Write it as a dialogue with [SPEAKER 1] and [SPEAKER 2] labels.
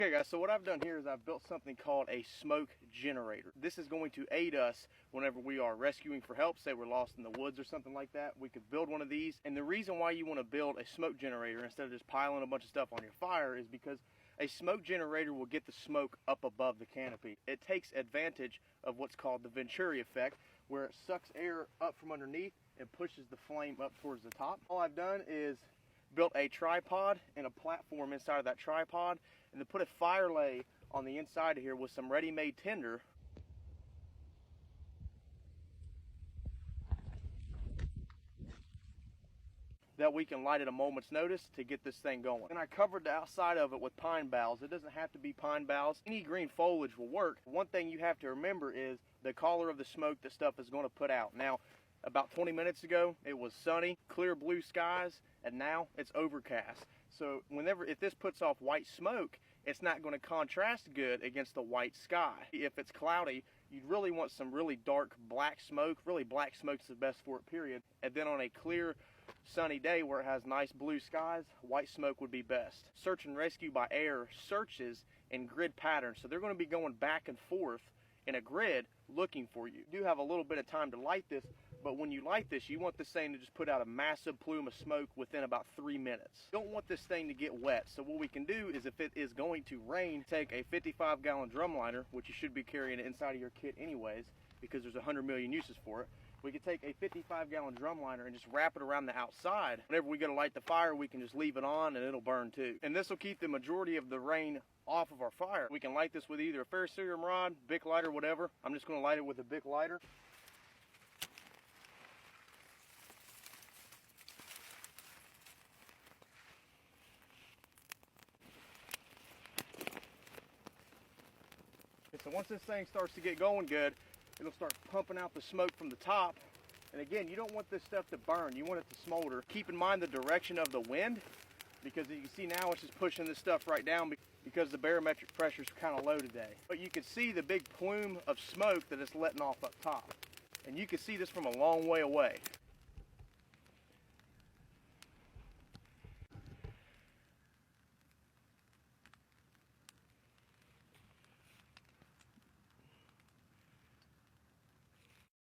[SPEAKER 1] Okay guys, so what I've done here is I've built something called a smoke generator. This is going to aid us whenever we are rescuing for help, say we're lost in the woods or something like that. We could build one of these, and the reason why you want to build a smoke generator instead of just piling a bunch of stuff on your fire is because a smoke generator will get the smoke up above the canopy. It takes advantage of what's called the Venturi effect, where it sucks air up from underneath and pushes the flame up towards the top. All I've done is built a tripod and a platform inside of that tripod, and then put a fire lay on the inside of here with some ready-made tinder. That we can light at a moment's notice to get this thing going. And I covered the outside of it with pine boughs. It doesn't have to be pine boughs. Any green foliage will work. One thing you have to remember is the color of the smoke that stuff is going to put out. Now, about 20 minutes ago, it was sunny, clear blue skies, and now it's overcast. So if this puts off white smoke, it's not going to contrast good against the white sky. If it's cloudy, you'd really want some really dark black smoke. Really, black smoke's the best for it, period. And then on a clear, sunny day where it has nice blue skies, white smoke would be best. Search and rescue by air searches in grid patterns. So they're going to be going back and forth in a grid looking for you. You do have a little bit of time to light this, but when you light this, you want this thing to just put out a massive plume of smoke within about 3 minutes. You don't want this thing to get wet. So what we can do is, if it is going to rain, take a 55-gallon drum liner, which you should be carrying it inside of your kit anyways, because there's 100 million uses for it. We could take a 55-gallon drum liner and just wrap it around the outside. Whenever we go to light the fire, we can just leave it on and it'll burn too. And this will keep the majority of the rain off of our fire. We can light this with either a ferrocerium rod, Bic lighter, whatever. I'm just going to light it with a Bic lighter. So once this thing starts to get going good, it'll start pumping out the smoke from the top. And again, you don't want this stuff to burn. You want it to smolder. Keep in mind the direction of the wind, because you can see now it's just pushing this stuff right down because the barometric pressure is kind of low today. But you can see the big plume of smoke that it's letting off up top. And you can see this from a long way away.